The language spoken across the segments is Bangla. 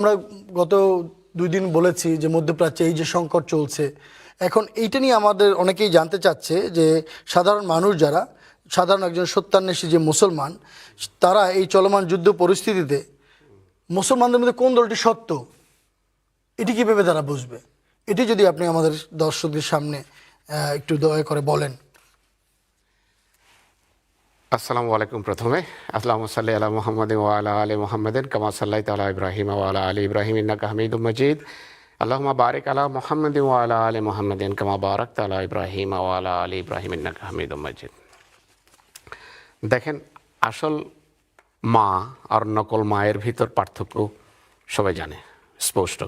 আমরা গত 2 দিন বলেছি যে মধ্যপ্রাচ্যে এই যে সংকট চলছে, এখন এইটা নিয়ে আমাদের অনেকেই জানতে চাচ্ছে যে সাধারণ মানুষ যারা, সাধারণ একজন সত্যান্বেষী যে মুসলমান, তারা এই চলমান যুদ্ধ পরিস্থিতিতে মুসলমানদের মধ্যে কোন দলটি সত্য, এটি কীভাবে তারা বুঝবে? এটি যদি আপনি আমাদের দর্শকদের সামনে একটু দয়া করে বলেন। আসসালামু আলাইকুম। প্রথমে আসসালামু সাল্লি আলা মুহাম্মাদিন ওয়া আলা আলি মুহাম্মাদিন কামা সাল্লাইতা আলা ইব্রাহিম ওয়া আলা আলি ইব্রাহিম ইন্নাকা হামিদুম মাজিদ। আল্লাহুম্মা বারিক আলা মুহাম্মাদিন ওয়া আলা আলি মুহাম্মাদিন কামা বারাকতা আলা ইব্রাহিম ওয়া আলা আলি ইব্রাহিম ইন্নাকা হামিদুম মাজিদ। দেখেন, আসল মা আর নকল মায়ের ভিতর পার্থক্য সবাই জানে, স্পষ্ট।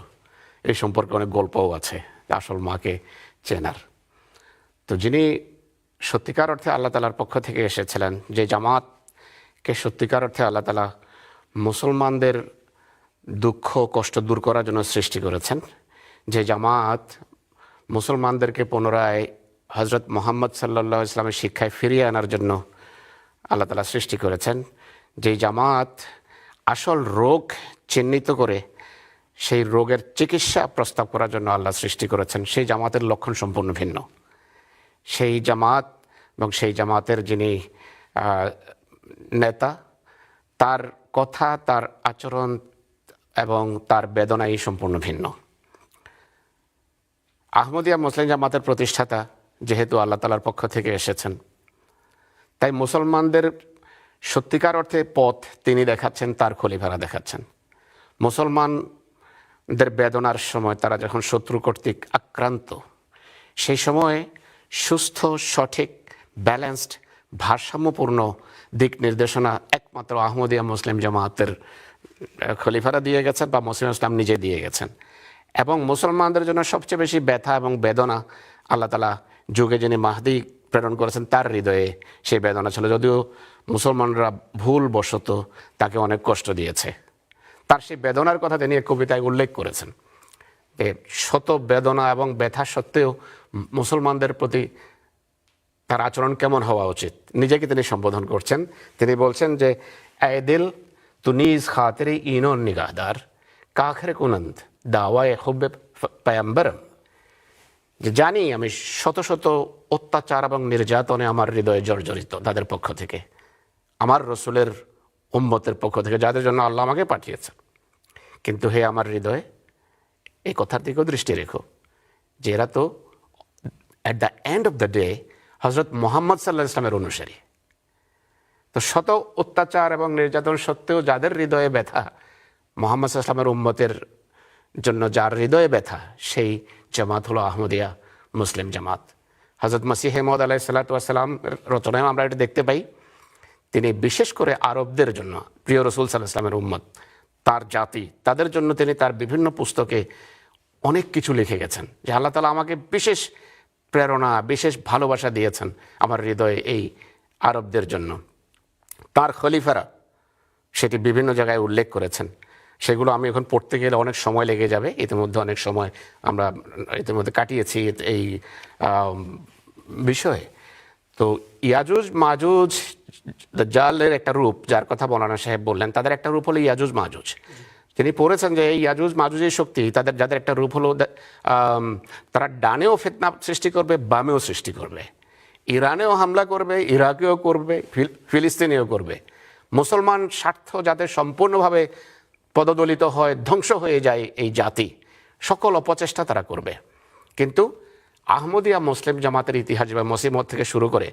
এই সম্পর্কে অনেক গল্পও আছে আসল মাকে চেনার। তো যিনি সত্যিকার অর্থে আল্লাহ তালার পক্ষ থেকে এসেছিলেন, যে জামাতকে সত্যিকার অর্থে আল্লাহ তালা মুসলমানদের দুঃখ কষ্ট দূর করার জন্য সৃষ্টি করেছেন, যে জামাত মুসলমানদেরকে পুনরায় হজরত মোহাম্মদ সাল্লাল্লাহু আলাইহি ইসলামের শিক্ষায় ফিরিয়ে আনার জন্য আল্লাহ তালা সৃষ্টি করেছেন, যেই জামাত আসল রোগ চিহ্নিত করে সেই রোগের চিকিৎসা প্রস্তাব করার জন্য আল্লাহ সৃষ্টি করেছেন, সেই জামাতের লক্ষণ সম্পূর্ণ ভিন্ন। সেই জামাত এবং সেই জামাতের যিনি নেতা, তার কথা, তার আচরণ এবং তার বেদনাই সম্পূর্ণ ভিন্ন। আহমদিয়া মুসলিম জামাতের প্রতিষ্ঠাতা যেহেতু আল্লাহ তালার পক্ষ থেকে এসেছেন, তাই মুসলমানদের সত্যিকার অর্থে পথ তিনি দেখাচ্ছেন, তার খলিফারা দেখাচ্ছেন। মুসলমানদের বেদনার সময় তারা যখন শত্রু কর্তৃক আক্রান্ত, সেই সময় সুস্থ, সঠিক, ব্যালেন্সড, ভারসাম্যপূর্ণ দিক নির্দেশনা একমাত্র আহমদিয়া মুসলিম জামাতের খলিফারা দিয়ে গেছেন বা মুসলিম ইসলাম নিজে দিয়ে গেছেন। এবং মুসলমানদের জন্য সবচেয়ে বেশি ব্যথা এবং বেদনা আল্লাহ তালা যুগে যিনি মাহদি প্রেরণ করেছেন তার হৃদয়ে সেই বেদনা ছিল, যদিও মুসলমানরা ভুলবশত তাকে অনেক কষ্ট দিয়েছে। তার সেই বেদনার কথা তিনি এক কবিতায় উল্লেখ করেছেন, যে শত বেদনা এবং ব্যথা সত্ত্বেও মুসলমানদের প্রতি তার আচরণ কেমন হওয়া উচিত নিজেকে তিনি সম্বোধন করছেন। তিনি বলছেন যে এ দিল তু নিজ খাতিরে ইনো নিগাহদার কাখরে কুনন্দ দাওয়ায়ে হুব্বে পয়ম্বরম, যে জানি আমি শত শত অত্যাচার এবং নির্যাতনে আমার হৃদয়ে জর্জরিত তাদের পক্ষ থেকে, আমার রসুলের উম্মতের পক্ষ থেকে, যাদের জন্য আল্লাহ আমাকে পাঠিয়েছেন। কিন্তু হে আমার হৃদয়ে, এই কথার দিকেও দৃষ্টি রেখো যে এরা তো at the end of the day হজরত মোহাম্মদ সাল্লাহ ইসলামের অনুসারী। তো শত অত্যাচার এবং নির্যাতন সত্ত্বেও যাদের হৃদয়ে ব্যথা, মোহাম্মদ সাল্লাল্লাহু আলাইহি ওয়াসাল্লামের উম্মতের জন্য যার হৃদয়ে ব্যথা, সেই জামাত হলো আহমদিয়া মুসলিম জামাত। হজরত মসিহ মউদ আলাইহিস সালাতু ওয়াস সালাম রচনায় আমরা এটা দেখতে পাই, তিনি বিশেষ করে আরবদের জন্য, প্রিয় রসুল সাল্লাল্লাহু আলাইহি ওয়াসাল্লামের উম্মত, তার জাতি, তাদের জন্য তিনি তার বিভিন্ন পুস্তকে অনেক কিছু লিখে গেছেন, যে আল্লাহ তাআলা আমাকে বিশেষ প্রেরণা, বিশেষ ভালোবাসা দিয়েছেন আমার হৃদয়ে এই আরবদের জন্য। তার খলিফারা সেটি বিভিন্ন জায়গায় উল্লেখ করেছেন, সেগুলো আমি এখন পড়তে গেলে অনেক সময় লেগে যাবে। ইতিমধ্যে অনেক সময় আমরা ইতিমধ্যে কাটিয়েছি এই বিষয়ে। তো ইয়াজুজ মাজুজ দাজ্জালের একটা রূপ, যার কথা মৌলানা সাহেব বললেন, তাদের একটা রূপ হলো ইয়াজুজ মাজুজ। তিনি পড়েছেন যে এই ইয়াজুজ মাজুজের শক্তি, যাদের একটা রূপ হলো তারা ডানেও ফিতনা সৃষ্টি করবে, বামেও সৃষ্টি করবে, ইরানেও হামলা করবে, ইরাকেও করবে, ফিলিস্তিনেও করবে। মুসলমান স্বার্থ যাতে সম্পূর্ণভাবে পদদলিত হয়, ধ্বংস হয়ে যায় এই জাতি, সকল অপচেষ্টা তারা করবে। কিন্তু আহমদিয়া মুসলিম জামাতের ইতিহাস বা মসিমত থেকে শুরু করে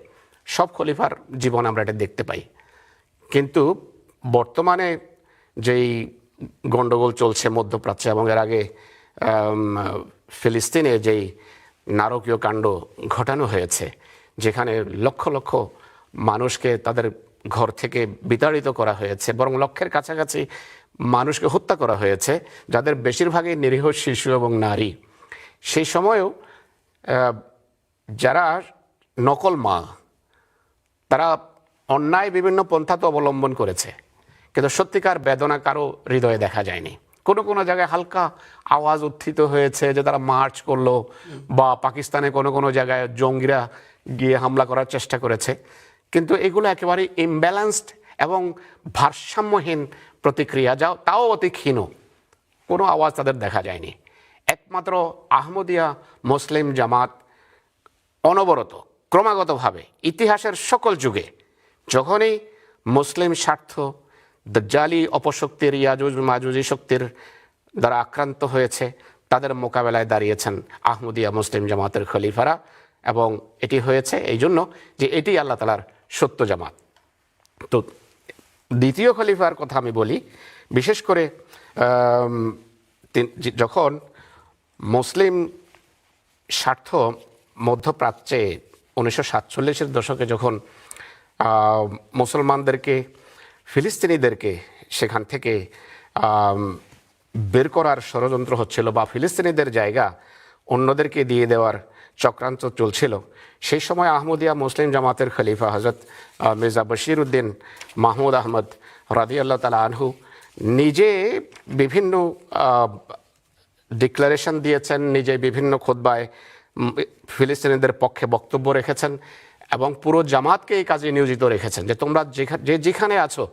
সব খলিফার জীবন আমরা এটা দেখতে পাই। কিন্তু বর্তমানে যেই গণ্ডগোল চলছে মধ্যপ্রাচ্যে এবং এর আগে ফিলিস্তিনে যেই নারকীয় কাণ্ড ঘটানো হয়েছে, যেখানে লক্ষ লক্ষ মানুষকে তাদের ঘর থেকে বিতাড়িত করা হয়েছে, বরং লক্ষের কাছাকাছি মানুষকে হত্যা করা হয়েছে, যাদের বেশিরভাগই নিরীহ শিশু এবং নারী। সেই সময়েও যারা নকল মা, তারা অন্যায় বিভিন্ন পন্থা তো অবলম্বন করেছে, কিন্তু সত্যিকার বেদনা কারো হৃদয়ে দেখা যায়নি। কোনো কোনো জায়গায় হালকা আওয়াজ উত্থিত হয়েছে যে তারা মার্চ করলো, বা পাকিস্তানে কোনো কোনো জায়গায় জঙ্গিরা গিয়ে হামলা করার চেষ্টা করেছে, কিন্তু এগুলো একেবারে ইমব্যালেন্সড এবং ভারসাম্যহীন প্রতিক্রিয়া, তাও অতি ক্ষীণ। কোনো আওয়াজ তাদের দেখা যায়নি। একমাত্র আহমদিয়া মুসলিম জামাত অনবরত ক্রমাগতভাবে ইতিহাসের সকল যুগে যখনই মুসলিম স্বার্থ দাজ্জালি অপশক্তির ইয়াজুজ মাজুজি শক্তির দ্বারা আক্রান্ত হয়েছে, তাদের মোকাবেলায় দাঁড়িয়েছেন আহমদিয়া মুসলিম জামাতের খলিফারা। এবং এটি হয়েছে এই জন্য যে এটি আল্লাহ তাআলার সত্য জামাত। তো দ্বিতীয় খলিফার কথা আমি বলি, বিশেষ করে যখন মুসলিম স্বার্থ মধ্যপ্রাচ্যে 1947-এর দশকে যখন মুসলমানদেরকে ফিলিস্তিনিদেরকে সেখান থেকে বের করার ষড়যন্ত্র হচ্ছিল বা ফিলিস্তিনিদের জায়গা অন্যদেরকে দিয়ে দেওয়ার চক্রান্ত চলছিল, সেই সময় আহমদিয়া মুসলিম জামাতের খলিফা হজরত মির্জা বশির উদ্দিন মাহমুদ আহমদ রাদিয়াল্লাহু তাআলা আনহু নিজে বিভিন্ন ডিক্লারেশন দিয়েছেন, নিজে বিভিন্ন খুতবায় ফিলিস্তিনিদের পক্ষে বক্তব্য রেখেছেন এবং পুরো জামাতকে এই কাজে নিয়োজিত রেখেছেন যে তোমরা যেখানে আছো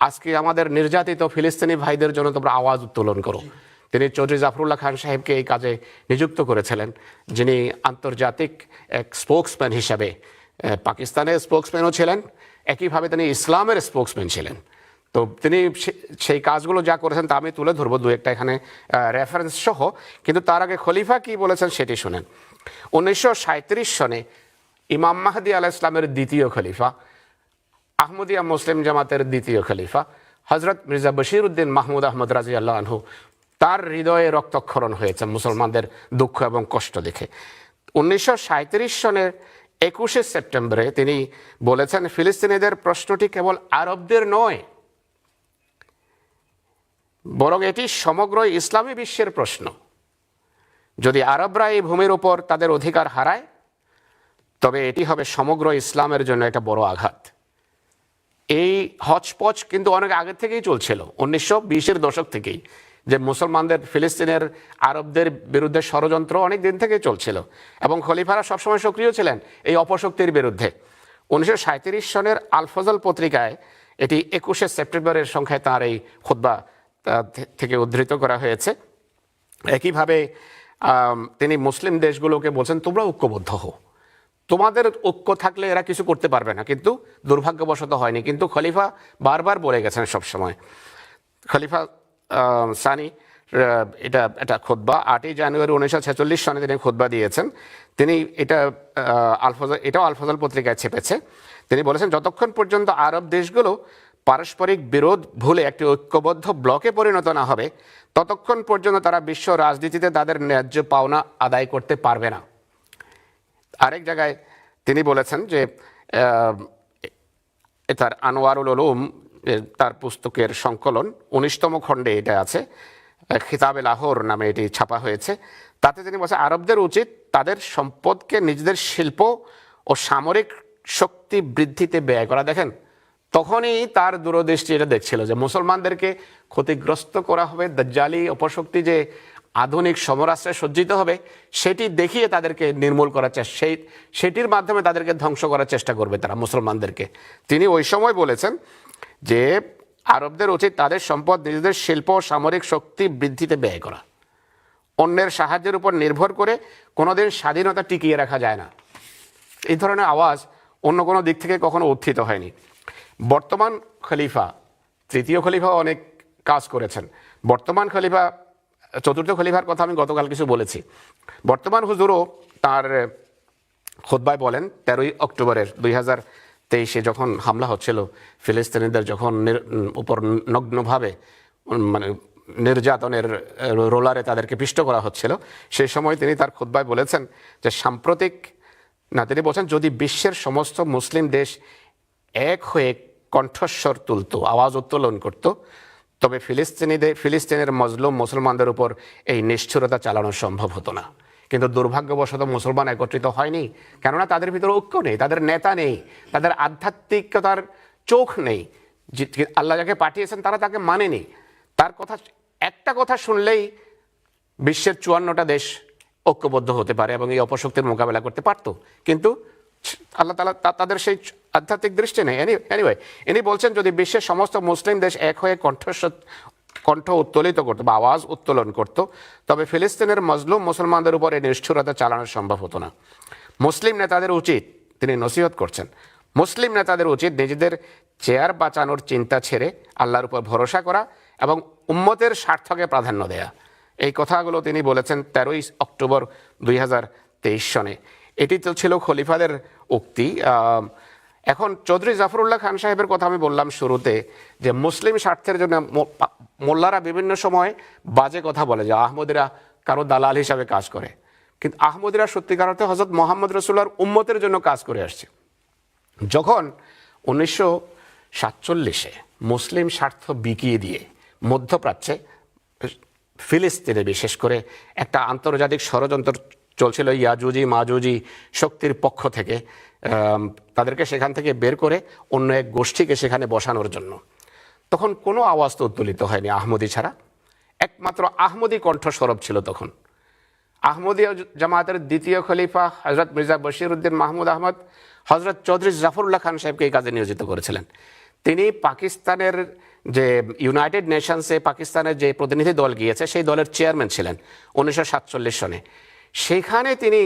আজকে আমাদের নির্যাতিত ফিলিস্তিনি ভাইদের জন্য তোমরা আওয়াজ উত্তোলন করো। তিনি চৌধুরী জাফরুল্লাহ খান সাহেবকে এই কাজে নিযুক্ত করেছিলেন, যিনি আন্তর্জাতিক এক স্পোক্সম্যান হিসাবে পাকিস্তানের স্পোক্সম্যানও ছিলেন, একইভাবে তিনি ইসলামের স্পোক্সম্যান ছিলেন। তো তিনি সেই কাজগুলো যা করেছেন তা আমি তুলে ধরবো দু একটা এখানে রেফারেন্স সহ। কিন্তু তার আগে খলিফা কি বলেছেন সেটি শুনেন। 1937 সনে ইমাম মাহদি আলাইহিস সালামের দ্বিতীয় খলিফা, আহমদিয়া মুসলিম জামাতের দ্বিতীয় খলিফা হজরত মির্জা বশির উদ্দিন মাহমুদ আহমদ রাদিয়াল্লাহু আনহু, তার হৃদয়ে রক্তক্ষরণ হয়েছে মুসলমানদের দুঃখ এবং কষ্ট দেখে। 1937 সনের 21শে সেপ্টেম্বরে তিনি বলেছেন, ফিলিস্তিনিদের প্রশ্নটি কেবল আরবদের নয়, বরং এটি সমগ্র ইসলামী বিশ্বের প্রশ্ন। যদি আরবরা এই ভূমির উপর তাদের অধিকার হারায় তবে এটি হবে সমগ্র ইসলামের জন্য একটা বড় আঘাত। এই হচপচ কিন্তু অনেক আগে থেকেই চলছিল, 1920-এর দশক থেকেই, যে মুসলমানদের ফিলিস্তিনের আরবদের বিরুদ্ধে ষড়যন্ত্র অনেক দিন থেকেই চলছিল এবং খলিফারা সবসময় সক্রিয় ছিলেন এই অপশক্তির বিরুদ্ধে। 1937 সনের আল ফজল পত্রিকায় এটি 21শে সেপ্টেম্বরের সংখ্যায় তার এই খুতবা থেকে উদ্ধৃত করা হয়েছে। একইভাবে তিনি মুসলিম দেশগুলোকে বলছেন, তোমরা ঐক্যবদ্ধ হও, তোমাদের ঐক্য থাকলে এরা কিছু করতে পারবে না। কিন্তু দুর্ভাগ্যবশত হয়নি। কিন্তু খলিফা বারবার বলে গেছেন সবসময়। খলিফা সানি এটা খুতবা 8ই জানুয়ারি 1946 সনে তিনি খুতবা দিয়েছেন। তিনি এটাও আল ফজল পত্রিকায় ছেপেছে। তিনি বলেছেন, যতক্ষণ পর্যন্ত আরব দেশগুলো পারস্পরিক বিরোধ ভুলে একটি ঐক্যবদ্ধ ব্লকে পরিণত না হবে ততক্ষণ পর্যন্ত তারা বিশ্ব রাজনীতিতে তাদের ন্যায্য পাওনা আদায় করতে পারবে না। আরেক জায়গায় তিনি বলেছেন যে তার আনোয়ারুল উলুম তার পুস্তকের সংকলন 19তম খণ্ডে এটা আছে, খিতাবে লাহোর নামে এটি ছাপা হয়েছে। তাতে তিনি বলছেন, আরবদের উচিত তাদের সম্পদকে নিজেদের শিল্প ও সামরিক শক্তি বৃদ্ধিতে ব্যয় করা। দেখেন, তখনই তার দূরদৃষ্টি এটা দেখছিল যে মুসলমানদেরকে ক্ষতিগ্রস্ত করা হবে, দাজ্জালি অপশক্তি যে আধুনিক সমরাস্ত্রে সজ্জিত হবে সেটি দেখিয়ে তাদেরকে নির্মূল করার চেষ্টা, সেটির মাধ্যমে তাদেরকে ধ্বংস করার চেষ্টা করবে তারা মুসলমানদেরকে। তিনি ওই সময় বলেছেন যে আরবদের উচিত তাদের সম্পদ নিজেদের শিল্প ও সামরিক শক্তি বৃদ্ধিতে ব্যয় করা। অন্যের সাহায্যের উপর নির্ভর করে কোনোদিন স্বাধীনতা টিকিয়ে রাখা যায় না। এই ধরনের আওয়াজ অন্য কোনো দিক থেকে কখনো উত্থিত হয়নি। বর্তমান খলিফা, তৃতীয় খলিফা অনেক কাজ করেছেন। বর্তমান খলিফা, চতুর্থ খলিফার কথা আমি গতকাল কিছু বলেছি। বর্তমান হুজুরও তার খুতবায় বলেন, 13ই অক্টোবরের 2023 যখন হামলা হচ্ছিল ফিলিস্তিনিদের, যখন উপর নগ্নভাবে মানে নির্যাতনের রোলারে তাদেরকে পিষ্ট করা হচ্ছিল, সেই সময় তিনি তার খুতবায় বলেছেন যে সাম্প্রতিক তিনি বলছেন, যদি বিশ্বের সমস্ত মুসলিম দেশ এক হয়ে কণ্ঠস্বর তুলত, আওয়াজ উত্তোলন করত, তবে ফিলিস্তিনের মজলুম মুসলমানদের উপর এই নিষ্ঠুরতা চালানো সম্ভব হতো না। কিন্তু দুর্ভাগ্যবশত মুসলমান একত্রিত হয়নি, কেননা তাদের ভিতরে ঐক্য নেই, তাদের নেতা নেই, তাদের আধ্যাত্মিকতার চোখ নেই। আল্লাহ যাকে পাঠিয়েছেন তারা তাকে মানেনি। তার কথা, একটা কথা শুনলেই বিশ্বের 54টা দেশ ঐক্যবদ্ধ হতে পারে এবং এই অপশক্তির মোকাবেলা করতে পারত, কিন্তু আল্লাহ তাআলা তাদের সেই আধ্যাত্মিক দৃষ্টি নেই। এনিওয়ে ইনি বলছেন, যদি বিশ্বের সমস্ত মুসলিম দেশ এক হয়ে কণ্ঠ উত্তোলিত করতো বা আওয়াজ উত্তোলন করত, তবে ফিলিস্তিনের মজলুম মুসলমানদের উপর এই নিষ্ঠুরতা চালানো সম্ভব হতো না। মুসলিম নেতাদের উচিত, তিনি নসিহত করছেন, মুসলিম নেতাদের উচিত নিজেদের চেয়ার বাঁচানোর চিন্তা ছেড়ে আল্লাহর উপর ভরসা করা এবং উম্মতের স্বার্থকে প্রাধান্য দেয়া। এই কথাগুলো তিনি বলেছেন 13ই অক্টোবর 2023 সনে। এটি তো ছিল খলিফাদের উক্তি। এখন চৌধুরী জাফরুল্লাহ খান সাহেবের কথা আমি বললাম শুরুতে, যে মুসলিম স্বার্থের জন্য মোল্লারা বিভিন্ন সময় বাজে কথা বলে যে আহমদিরা কারো দালাল হিসাবে কাজ করে, কিন্তু আহমদিরা সত্যিকার অর্থে হযরত মুহাম্মদ রাসূলুল্লাহর উম্মতের জন্য কাজ করে আসছে। যখন 1947-এ মুসলিম স্বার্থ বিকিয়ে দিয়ে মধ্যপ্রাচ্যে, ফিলিস্তিনে বিশেষ করে একটা আন্তর্জাতিক ষড়যন্ত্র চলছিল ইয়াজুজি মাজুজি শক্তির পক্ষ থেকে, তাদেরকে সেখান থেকে বের করে অন্য এক গোষ্ঠীকে সেখানে বসানোর জন্য, তখন কোনো আওয়াজ তো উত্তোলিত হয়নি আহমদি ছাড়া। একমাত্র আহমদি কণ্ঠ সরব ছিল তখন। আহমদীয় জামায়াতের দ্বিতীয় খলিফা হযরত মির্জা বশির উদ্দিন মাহমুদ আহমদ হযরত চৌধুরী জাফরুল্লাহ খান সাহেবকে এই কাজে নিয়োজিত করেছিলেন। তিনি পাকিস্তানের যে ইউনাইটেড নেশনসে পাকিস্তানের যে প্রতিনিধি দল গিয়েছে সেই দলের চেয়ারম্যান ছিলেন 1947 সনে। সেখানে তিনি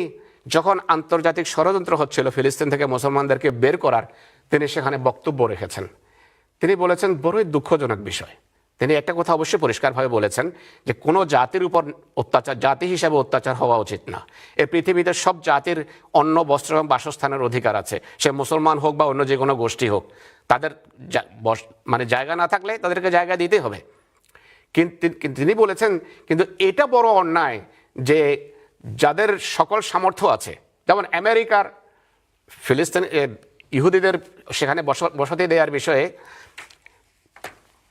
যখন আন্তর্জাতিক ষড়যন্ত্র হচ্ছিল ফিলিস্তিন থেকে মুসলমানদেরকে বের করার, তিনি সেখানে বক্তব্য রেখেছেন। তিনি বলেছেন বড়ই দুঃখজনক বিষয়, তিনি একটা কথা অবশ্যই পরিষ্কারভাবে বলেছেন যে কোনো জাতির উপর অত্যাচার জাতি হিসাবে অত্যাচার হওয়া উচিত না। এই পৃথিবীতে সব জাতির অন্ন বস্ত্র এবং বাসস্থানের অধিকার আছে, সে মুসলমান হোক বা অন্য যে কোনো গোষ্ঠী হোক। তাদের মানে জায়গা না থাকলে তাদেরকে জায়গা দিতে হবে। কিন্তু তিনি বলেছেন কিন্তু এটা বড় অন্যায় যে যাদের সকল সামর্থ্য আছে, যেমন আমেরিকার ফিলিস্তিন ইহুদিদের সেখানে বসতি দেওয়ার বিষয়ে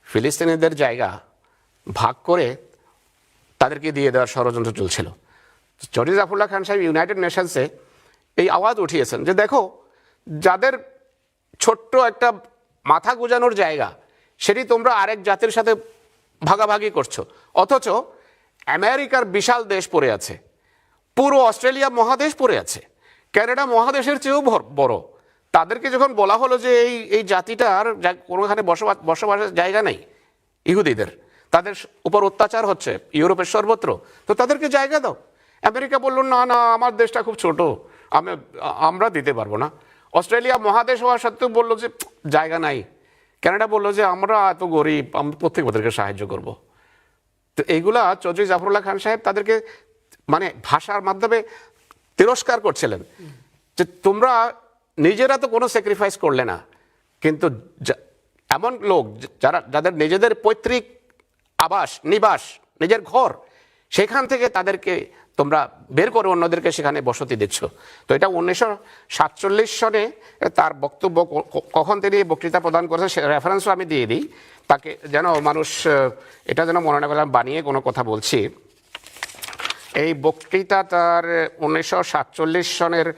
ফিলিস্তিনিদের জায়গা ভাগ করে তাদেরকে দিয়ে দেওয়ার ষড়যন্ত্র চলছিল। চৌধুরী জাফরুল্লাহ খান সাহেব ইউনাইটেড নেশনসে এই আওয়াজ উঠিয়েছেন যে দেখো, যাদের ছোট্ট একটা মাথা গোজানোর জায়গা সেটি তোমরা আরেক জাতির সাথে ভাগাভাগি করছো, অথচ আমেরিকার বিশাল দেশ পড়ে আছে, পুরো অস্ট্রেলিয়া মহাদেশ পড়ে আছে, ক্যানাডা মহাদেশের চেয়েও বড়। তাদেরকে যখন বলা হলো যে এই জাতিটার কোনোখানে বসবাসের জায়গা নেই, ইহুদিদের তাদের উপর অত্যাচার হচ্ছে ইউরোপের সর্বত্র, তো তাদেরকে জায়গা দাও। আমেরিকা বলল না না, আমার দেশটা খুব ছোট, আমরা দিতে পারবো না। অস্ট্রেলিয়া মহাদেশ হওয়া সত্ত্বেও বললো যে জায়গা নাই। ক্যানাডা বললো যে আমরা এত গরিব, আমরা প্রত্যেক ওদেরকে সাহায্য করব। তো এইগুলা চৌধুরী জাফরুল্লাহ খান সাহেব তাদেরকে মানে ভাষার মাধ্যমে তিরস্কার করছিলেন যে তোমরা নিজেরা তো কোনো স্যাক্রিফাইস করলে না, কিন্তু এমন লোক যাদের নিজেদের পৈতৃক আবাস নিবাস নিজের ঘর, সেখান থেকে তাদেরকে তোমরা বের করে অন্যদেরকে সেখানে বসতি দিচ্ছ। তো এটা 1947 সনে তার বক্তব্য, কখন তিনি বক্তৃতা প্রদান করেছেন সে রেফারেন্সও আমি দিয়ে দিই তাকে, যেন মানুষ এটা যেন মনে না করে বানিয়ে কোনো কথা বলছি। এই বক্তৃতা তার 1947 সনের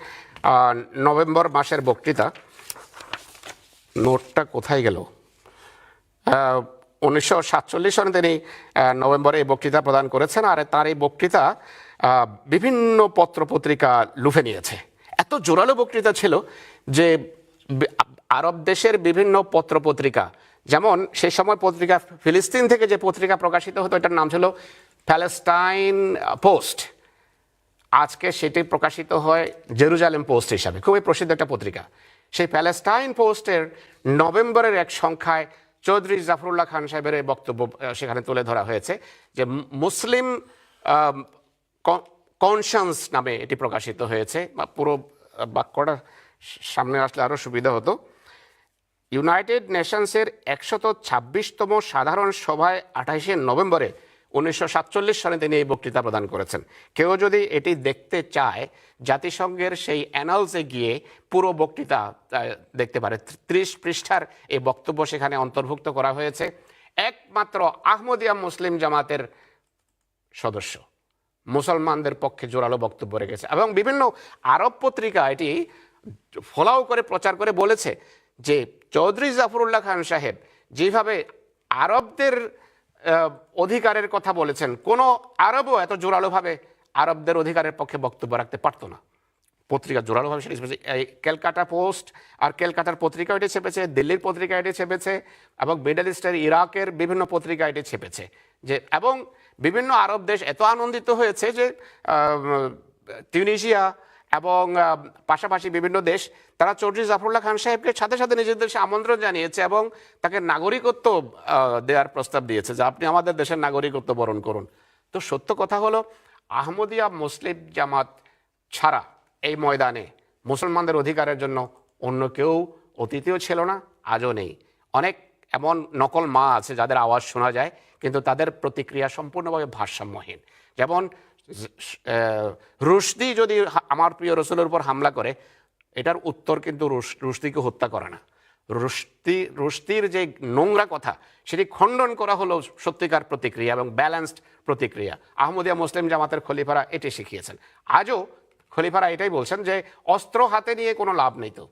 নভেম্বর মাসের বক্তৃতা। নোটটা কোথায় গেল? 1947 সনে তিনি নভেম্বরে এই বক্তৃতা প্রদান করেছেন। আর তার এই বক্তৃতা বিভিন্ন পত্রপত্রিকা লুফে নিয়েছে। এত জোরালো বক্তৃতা ছিল যে আরব দেশের বিভিন্ন পত্রপত্রিকা, যেমন সেই সময় পত্রিকা ফিলিস্তিন থেকে যে পত্রিকা প্রকাশিত হতো এটার নাম ছিল প্যালেস্টাইন পোস্ট, আজকে সেটি প্রকাশিত হয় জেরুজালেম পোস্ট হিসাবে, খুবই প্রসিদ্ধ একটা পত্রিকা। সেই প্যালেস্টাইন পোস্টের নভেম্বরের এক সংখ্যায় চৌধুরী জাফরুল্লাহ খান সাহেবের এই বক্তব্য সেখানে তুলে ধরা হয়েছে যে মুসলিম কনসান্স নামে এটি প্রকাশিত হয়েছে। পুরো বাক্যটা সামনে আসলে আরও সুবিধা হতো। ইউনাইটেড নেশনসের 126তম সাধারণ সভায় 28শে নভেম্বরে 1947 সালে তিনি এই বক্তৃতা প্রদান করেছেন। কেউ যদি এটি দেখতে চায় জাতিসংঘের সেই অ্যানালসে গিয়ে পুরো বক্তৃতা দেখতে পারে। 30 পৃষ্ঠার এই বক্তব্য সেখানে অন্তর্ভুক্ত করা হয়েছে। একমাত্র আহমদিয়া মুসলিম জামাতের সদস্য মুসলমানদের পক্ষে জোরালো বক্তব্য রেখেছে এবং বিভিন্ন আরব পত্রিকা এটি ফলাও করে প্রচার করে বলেছে যে চৌধুরী জাফরুল্লাহ খান সাহেব যেভাবে আরবদের অধিকারের কথা বলেছেন, কোনো আরবও এত জোরালোভাবে আরবদের অধিকারের পক্ষে বক্তব্য রাখতে পারতো না। পত্রিকা জোরালোভাবে সেটা ছেপেছে। এই ক্যালকাটা পোস্ট আর ক্যালকাটার পত্রিকা এটি ছেপেছে, দিল্লির পত্রিকা এটি ছেপেছে, এবং মিডল ইস্টের ইরাকের বিভিন্ন পত্রিকা এটি ছেপেছে যে, এবং বিভিন্ন আরব দেশ এত আনন্দিত হয়েছে যে টিউনিশিয়া এবং পাশাপাশি বিভিন্ন দেশ তারা চৌধুরী জাফরুল্লাহ খান সাহেবকে সাথে সাথে নিজেদের দেশে আমন্ত্রণ জানিয়েছে এবং তাকে নাগরিকত্ব দেওয়ার প্রস্তাব দিয়েছে যে আপনি আমাদের দেশের নাগরিকত্ব বরণ করুন। তো সত্য কথা হলো, আহমদিয়া মুসলিম জামাত ছাড়া এই ময়দানে মুসলমানদের অধিকারের জন্য অন্য কেউ অতীতেও ছিল না, আজও নেই। অনেক এমন নকল মা আছে যাদের আওয়াজ শোনা যায়, কিন্তু তাদের প্রতিক্রিয়া সম্পূর্ণভাবে ভারসাম্যহীন। যেমন রুশদি যদি আমার প্রিয় রসুলের উপর হামলা করে, এটার উত্তর কিন্তু রুশদিকে হত্যা করে না। রুশদির যে নোংরা কথা সেটি খণ্ডন করা হলো সত্যিকার প্রতিক্রিয়া এবং ব্যালেন্সড প্রতিক্রিয়া। আহমদিয়া মুসলিম জামাতের খলিফারা এটি শিখিয়েছেন। আজও খলিফারা এটাই বলছেন যে অস্ত্র হাতে নিয়ে কোনো লাভ নেই। তো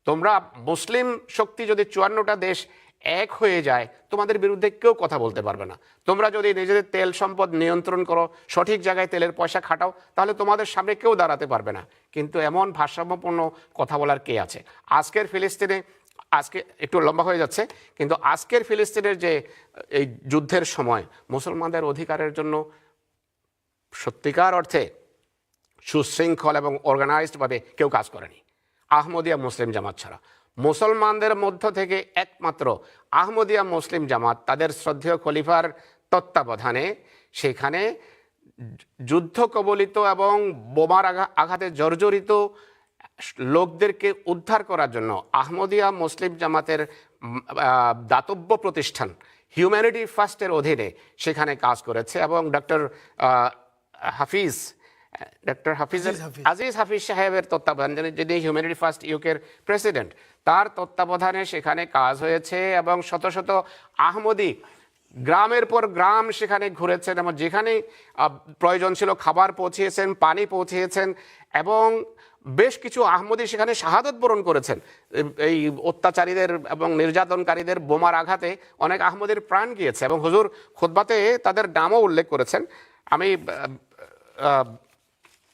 তোমরা মুসলিম শক্তি যদি 54টা দেশ এক হয়ে যায়, তোমাদের বিরুদ্ধে কেউ কথা বলতে পারবে না। তোমরা যদি নিজেদের তেল সম্পদ নিয়ন্ত্রণ করো, সঠিক জায়গায় তেলের পয়সা খাটাও, তাহলে তোমাদের সামনে কেউ দাঁড়াতে পারবে না। কিন্তু এমন ভারসাম্যপূর্ণ কথা বলার কে আছে? আজকের ফিলিস্তিনে, আজকে একটু লম্বা হয়ে যাচ্ছে, কিন্তু আজকের ফিলিস্তিনের যে এই যুদ্ধের সময় মুসলমানদের অধিকারের জন্য সত্যিকার অর্থে সুশৃঙ্খল এবং অর্গানাইজডভাবে কেউ কাজ করেনি, আহমদিয়া মুসলিম জামাত ছাড়া। মুসলমানদের মধ্য থেকে একমাত্র আহমদিয়া মুসলিম জামাত তাদের শ্রদ্ধেয় খলিফার তত্ত্বাবধানে সেখানে যুদ্ধ কবলিত এবং বোমার আঘাতে জর্জরিত লোকদেরকে উদ্ধার করার জন্য আহমদিয়া মুসলিম জামাতের দাতব্য প্রতিষ্ঠান হিউম্যানিটি ফার্স্টের অধীনে সেখানে কাজ করেছে। এবং ডক্টর আজিজ হাফিজ সাহেবের তত্ত্বাবধানে, যিনি হিউম্যানিটি ফার্স্ট ইউকের প্রেসিডেন্ট, তার তত্ত্বাবধানে সেখানে কাজ হয়েছে এবং শত শত আহমদি গ্রামের পর গ্রাম সেখানে ঘুরেছেন এবং যেখানে প্রয়োজন ছিল খাবার পৌঁছিয়েছেন, পানি পৌঁছিয়েছেন, এবং বেশ কিছু আহমদি সেখানে শাহাদত বরণ করেছেন। এই অত্যাচারীদের এবং নির্যাতনকারীদের বোমার আঘাতে অনেক আহমদির প্রাণ গিয়েছে এবং হুজুর খুতবাতে তাদের নামও উল্লেখ করেছেন। আমি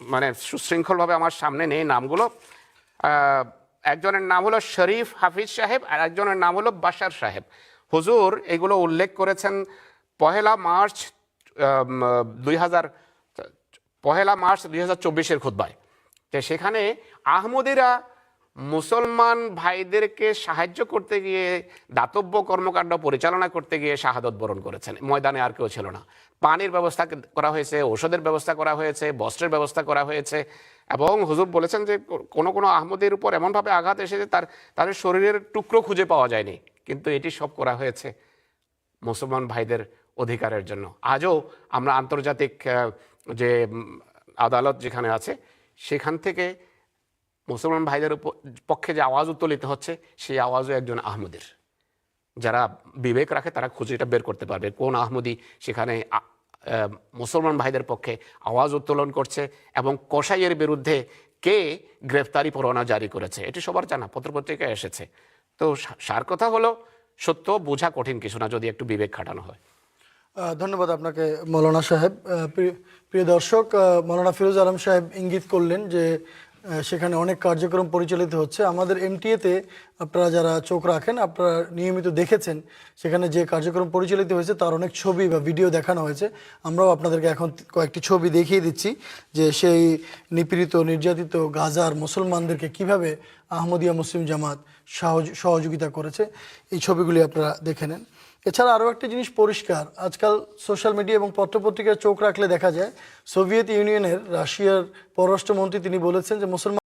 মানে সুশৃঙ্খলভাবে আমার সামনে নেই নামগুলো। একজনের নাম হলো শরীফ হাফিজ সাহেব আর একজনের নাম হলো বাশার সাহেব। হুজুর এগুলো উল্লেখ করেছেন 1 মার্চ 2024 খুতবায়। তো সেখানে আহমদিরা মুসলমান ভাইদেরকে সাহায্য করতে গিয়ে, দাতব্য কর্মকাণ্ড পরিচালনা করতে গিয়ে শাহাদত বরণ করেছেন। ময়দানে আর কেউ ছিল না। পানির ব্যবস্থা করা হয়েছে, ঔষধের ব্যবস্থা করা হয়েছে, বস্ত্রের ব্যবস্থা করা হয়েছে, এবং হুজুর বলেছেন যে কোনো কোনো আহমদের উপর এমনভাবে আঘাত এসেছে তাদের শরীরের টুকরো খুঁজে পাওয়া যায়নি, কিন্তু এটি সব করা হয়েছে মুসলমান ভাইদের অধিকারের জন্য। আজও আমরা আন্তর্জাতিক যে আদালত যেখানে আছে সেখান থেকে মুসলমান ভাইদের পক্ষে যে আওয়াজ উত্তোলিত হচ্ছে, সেই আওয়াজও একজন আহমদের। যারা বিবেক রাখে তারা খুঁজে এটা বের করতে পারবে কোন আহমদি সেখানে মুসলমান ভাইদের পক্ষে আওয়াজ উত্তোলন করছে এবং কসাইয়ের বিরুদ্ধে কে গ্রেফতারি পরোয়ানা জারি করেছে। এটি সবার জানা, পত্রপত্রিকায় এসেছে। তো সার কথা হলো, সত্য বোঝা কঠিন কিছু না যদি একটু বিবেক খাটানো হয়। ধন্যবাদ আপনাকে মৌলানা সাহেব। প্রিয় দর্শক, মৌলানা ফিরোজ আলম সাহেব ইঙ্গিত করলেন যে সেখানে অনেক কার্যক্রম পরিচালিত হচ্ছে। আমাদের এমটিএতে আপনারা যারা চোখ রাখেন, আপনারা নিয়মিত দেখেছেন সেখানে যে কার্যক্রম পরিচালিত হয়েছে তার অনেক ছবি বা ভিডিও দেখানো হয়েছে। আমরাও আপনাদেরকে এখন কয়েকটি ছবি দেখিয়ে দিচ্ছি যে সেই নিপীড়িত, নির্যাতিত গাজার মুসলমানদেরকে কিভাবে আহমদিয়া মুসলিম জামাত সহযোগিতা করেছে। এই ছবিগুলি আপনারা দেখে নেন। এছাড়া আরও একটা জিনিস পরিষ্কার, আজকাল সোশ্যাল মিডিয়া এবং পত্রপত্রিকায় চোখ রাখলে দেখা যায় সোভিয়েত ইউনিয়নের রাশিয়ার পররাষ্ট্রমন্ত্রী তিনি বলেছেন যে মুসলমান